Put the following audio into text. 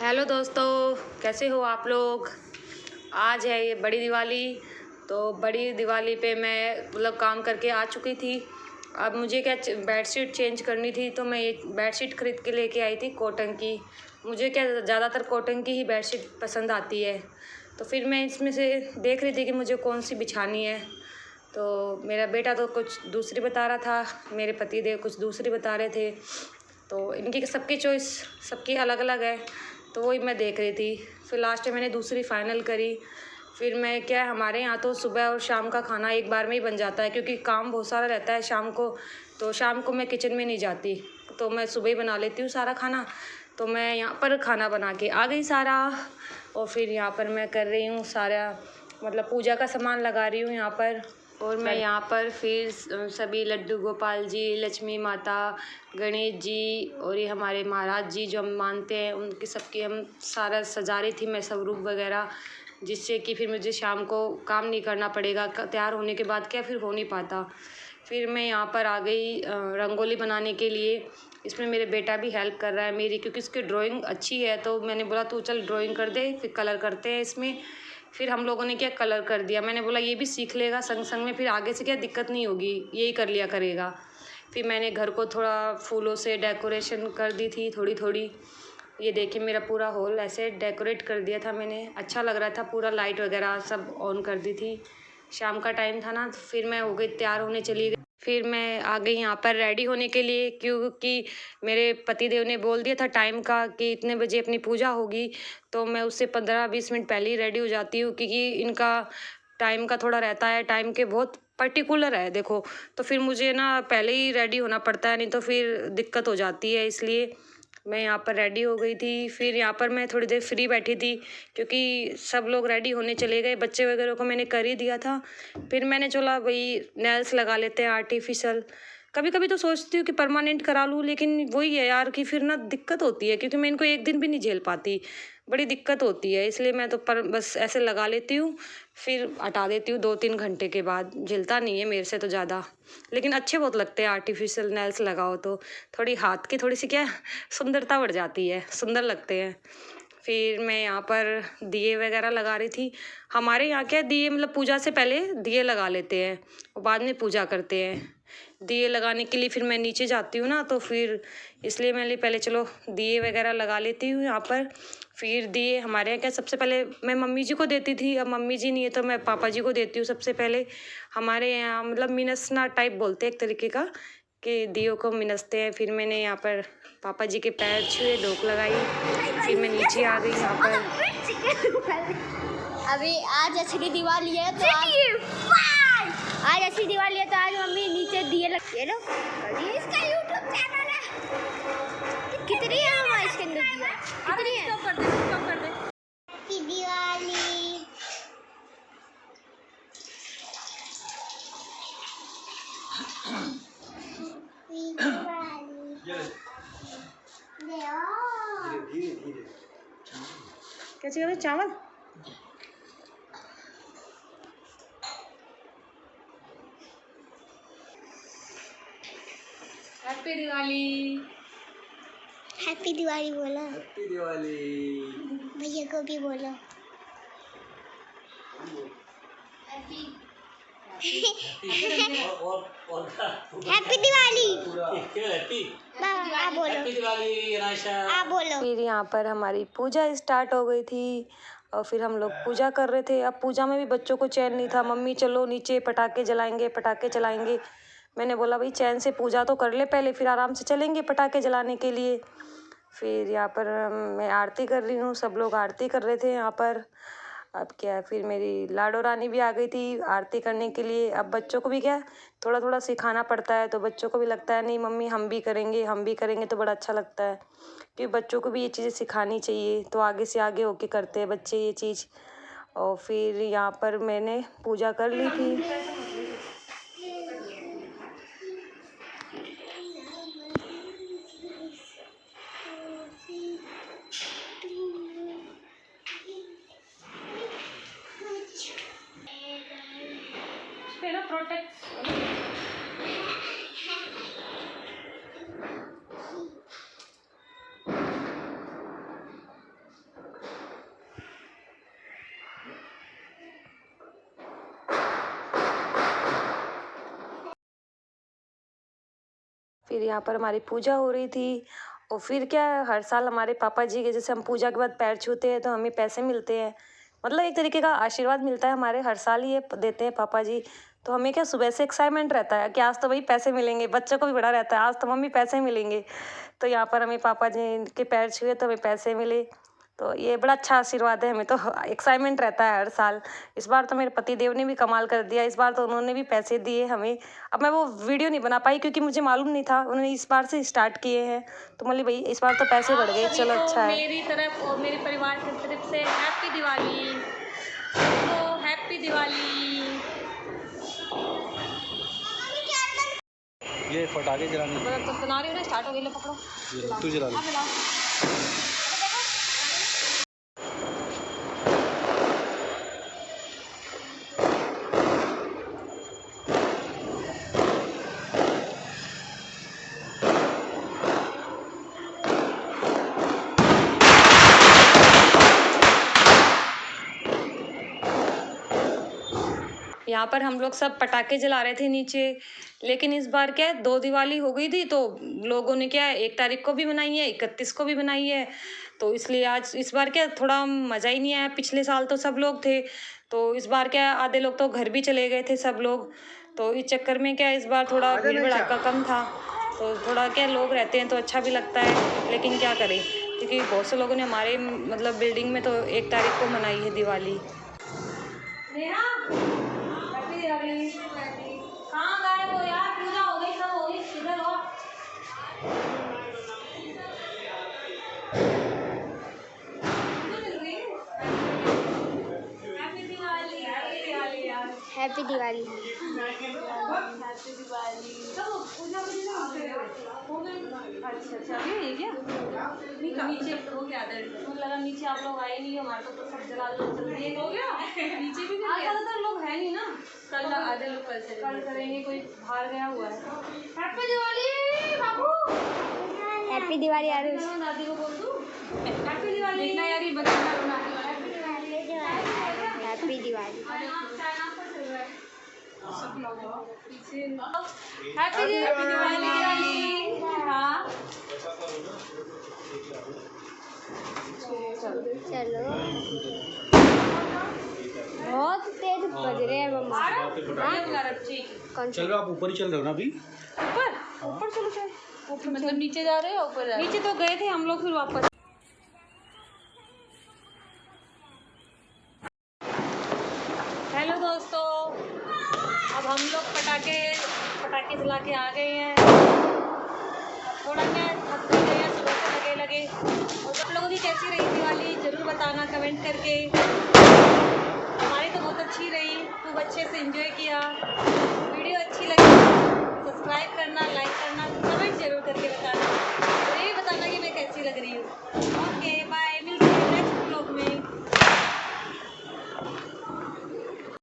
Hello दोस्तों, कैसे हो आप लोग। आज है ये बड़ी दिवाली। तो बड़ी दिवाली पे मैं मतलब काम करके आ चुकी थी। अब मुझे क्या बेडशीट चेंज करनी थी, तो मैं ये बेडशीट ख़रीद के लेके आई थी कॉटन की। मुझे क्या ज़्यादातर कॉटन की ही बेडशीट पसंद आती है। तो फिर मैं इसमें से देख रही थी कि मुझे कौन सी बिछानी है। तो मेरा बेटा तो कुछ दूसरी बता रहा था, मेरे पति देव कुछ दूसरी बता रहे थे। तो इनकी सबकी चॉइस सबकी अलग अलग है, तो वही मैं देख रही थी। फिर लास्ट में मैंने दूसरी फ़ाइनल करी। फिर मैं क्या है, हमारे यहाँ तो सुबह और शाम का खाना एक बार में ही बन जाता है, क्योंकि काम बहुत सारा रहता है शाम को। तो शाम को मैं किचन में नहीं जाती, तो मैं सुबह ही बना लेती हूँ सारा खाना। तो मैं यहाँ पर खाना बना के आ गई सारा। और फिर यहाँ पर मैं कर रही हूँ सारा, मतलब पूजा का सामान लगा रही हूँ यहाँ पर। और मैं यहाँ पर फिर सभी लड्डू गोपाल जी, लक्ष्मी माता, गणेश जी और ये हमारे महाराज जी जो हम मानते हैं, उनकी सबकी हम सारा सजा रही थी मैं स्वरूप वगैरह, जिससे कि फिर मुझे शाम को काम नहीं करना पड़ेगा। तैयार होने के बाद क्या फिर हो नहीं पाता। फिर मैं यहाँ पर आ गई रंगोली बनाने के लिए। इसमें मेरे बेटा भी हेल्प कर रहा है मेरी, क्योंकि उसकी ड्राइंग अच्छी है। तो मैंने बोला तू चल ड्राइंग कर दे, फिर कलर करते हैं इसमें। फिर हम लोगों ने क्या कलर कर दिया। मैंने बोला ये भी सीख लेगा संग संग में, फिर आगे से क्या दिक्कत नहीं होगी, यही कर लिया करेगा। फिर मैंने घर को थोड़ा फूलों से डेकोरेशन कर दी थी थोड़ी थोड़ी। ये देखिए मेरा पूरा हॉल ऐसे डेकोरेट कर दिया था मैंने, अच्छा लग रहा था। पूरा लाइट वगैरह सब ऑन कर दी थी। शाम का टाइम था ना, तो फिर मैं हो गई तैयार होने चली गई। फिर मैं आ गई यहाँ पर रेडी होने के लिए, क्योंकि मेरे पतिदेव ने बोल दिया था टाइम का कि इतने बजे अपनी पूजा होगी। तो मैं उससे 15-20 मिनट पहले ही रेडी हो जाती हूँ, क्योंकि इनका टाइम का थोड़ा रहता है, टाइम के बहुत पर्टिकुलर है देखो। तो फिर मुझे ना पहले ही रेडी होना पड़ता है, नहीं तो फिर दिक्कत हो जाती है। इसलिए मैं यहाँ पर रेडी हो गई थी। फिर यहाँ पर मैं थोड़ी देर फ्री बैठी थी, क्योंकि सब लोग रेडी होने चले गए, बच्चे वगैरह को मैंने कर ही दिया था। फिर मैंने चला भाई नेल्स लगा लेते हैं आर्टिफिशियल। कभी कभी तो सोचती हूँ कि परमानेंट करा लूँ, लेकिन वही है यार कि फिर ना दिक्कत होती है, क्योंकि मैं इनको एक दिन भी नहीं झेल पाती, बड़ी दिक्कत होती है। इसलिए मैं तो बस ऐसे लगा लेती हूँ, फिर हटा देती हूँ 2-3 घंटे के बाद। झेलता नहीं है मेरे से तो ज़्यादा, लेकिन अच्छे बहुत लगते हैं आर्टिफिशियल नेल्स लगाओ तो। थोड़ी हाथ की थोड़ी सी क्या सुंदरता बढ़ जाती है, सुंदर लगते हैं। फिर मैं यहाँ पर दिए वगैरह लगा रही थी। हमारे यहाँ क्या दिए, मतलब पूजा से पहले दिए लगा लेते हैं और बाद में पूजा करते हैं। दिए लगाने के लिए फिर मैं नीचे जाती हूँ ना, तो फिर इसलिए मैंने पहले चलो दिए वगैरह लगा लेती हूँ यहाँ पर। फिर दिए हमारे यहाँ क्या सबसे पहले मैं मम्मी जी को देती थी, अब मम्मी जी नहीं है तो मैं पापा जी को देती हूँ सबसे पहले। हमारे यहाँ मतलब मिनसना टाइप बोलते हैं एक तरीके का, कि दियों को मिनसते हैं। फिर मैंने यहाँ पर पापा जी के पैर छुए, ढोक लगाई। फिर मैं नीचे आ गई यहाँ पर। अभी आज असली दिवाली है, तो आज असली दिवाली है, तो आज मम्मी नीचे दिए लगती है। इसका यूट्यूब चैनल है। कितनी है मम्मा इसके अंदर दिया? कितनी है? कम कर दे। हैप्पी दिवाली। क्या चाहिए चावल? हैप्पी दिवाली। हैप्पी दिवाली बोलो। हैप्पी दिवाली। भैया को भी बोलो। हैप्पी दिवाली। आप बोलो। हैप्पी दिवाली राशा। आप बोलो। फिर यहाँ पर हमारी पूजा स्टार्ट हो गई थी, और फिर हम लोग पूजा कर रहे थे। अब पूजा में भी बच्चों को चैन नहीं था। मम्मी चलो नीचे पटाखे जलाएंगे, पटाखे चलाएंगे। मैंने बोला भाई चैन से पूजा तो कर ले पहले, फिर आराम से चलेंगे पटाखे जलाने के लिए। फिर यहाँ पर मैं आरती कर रही हूँ, सब लोग आरती कर रहे थे यहाँ पर। अब क्या, फिर मेरी लाडो रानी भी आ गई थी आरती करने के लिए। अब बच्चों को भी क्या थोड़ा थोड़ा सिखाना पड़ता है, तो बच्चों को भी लगता है नहीं मम्मी हम भी करेंगे, हम भी करेंगे, तो बड़ा अच्छा लगता है। क्योंकि बच्चों को भी ये चीज़ें सिखानी चाहिए, तो आगे से आगे होके करते हैं बच्चे ये चीज़। और फिर यहाँ पर मैंने पूजा कर ली थी। फिर यहाँ पर हमारी पूजा हो रही थी। और फिर क्या हर साल हमारे पापा जी के जैसे हम पूजा के बाद पैर छूते हैं तो हमें पैसे मिलते हैं, मतलब एक तरीके का आशीर्वाद मिलता है हमारे, हर साल ये देते हैं पापा जी। तो हमें क्या सुबह से एक्साइटमेंट रहता है कि आज तो भाई पैसे मिलेंगे, बच्चों को भी बड़ा रहता है आज तो मम्मी पैसे मिलेंगे। तो यहाँ पर हमें पापा जी के पैर छुए तो हमें पैसे मिले, तो ये बड़ा अच्छा आशीर्वाद है, हमें तो एक्साइटमेंट रहता है हर साल। इस बार तो मेरे पति देव ने भी कमाल कर दिया, इस बार तो उन्होंने भी पैसे दिए हमें। अब मैं वो वीडियो नहीं बना पाई क्योंकि मुझे मालूम नहीं था, उन्होंने इस बार से स्टार्ट किए हैं तो मतलब भाई इस बार तो पैसे बढ़ गए, चलो अच्छा है। मेरी तरफ और मेरे परिवार की तरफ से हैप्पी दिवाली, तो हैप्पी दिवाली। ये पटाखे जलाने तो बना रही हो ना, स्टार्ट हो गई, लो पकड़ो, तू जला ले। यहाँ पर हम लोग सब पटाखे जला रहे थे नीचे, लेकिन इस बार क्या है 2 दिवाली हो गई थी तो लोगों ने क्या है 1 तारीख को भी बनाई है, 31 को भी बनाई है, तो इसलिए आज इस बार क्या थोड़ा मज़ा ही नहीं आया। पिछले साल तो सब लोग थे, तो इस बार क्या आधे लोग तो घर भी चले गए थे सब लोग, तो इस चक्कर में क्या इस बार थोड़ा भीड़ भड़ाका कम था, तो थोड़ा क्या लोग रहते हैं तो अच्छा भी लगता है, लेकिन क्या करें क्योंकि बहुत से लोगों ने हमारे मतलब बिल्डिंग में तो 1 तारीख को मनाई है दिवाली। कहाँ गए वो यार, पूजा हो गई, सब हो गई, किधर हो? हैप्पी दिवाली, हैप्पी दिवाली यार, हैप्पी दिवाली। हैप्पी दिवाली। तो पूजा अच्छा ये क्या नीचे हो गया, मुझे लगा नीचे आप लोग आए नहीं, हमारे तो सब जला जल्दी हो गया नीचे भी आज ज़्यादातर लोग है नहीं ना, कल आधे लोग कल करेंगे, कोई बाहर गया हुआ है। हैप्पी दिवाली बाबू, हैप्पी दिवाली यार। दादी को बोल दूँ हैप्पी दिवाली, देखना यार ये बच्चा हैप्पी दिवाली। हैप्पी दिवाली। हाँ चलो बहुत तेज बज रहे हैं मम्मा। कौन सा? चल रहा, आप ऊपर ही चल रहे हो ना अभी? ऊपर चलो, चल ऊपर, मतलब नीचे जा रहे हो ऊपर? नीचे तो गए थे हम लोग, फिर वापस। हेलो दोस्तों, अब हम लोग पटाखे जला के आ गए हैं। थोड़ा क्या थक गए हैं, सुबह से लगे और आप लोगों की कैसी रही दिवाली ज़रूर बताना कमेंट करके। हमारी तो बहुत अच्छी रही, खूब अच्छे से एंजॉय किया। वीडियो अच्छी लगी सब्सक्राइब करना, लाइक करना, कमेंट जरूर करके बताना और ये भी बताना कि मैं कैसी लग रही हूँ।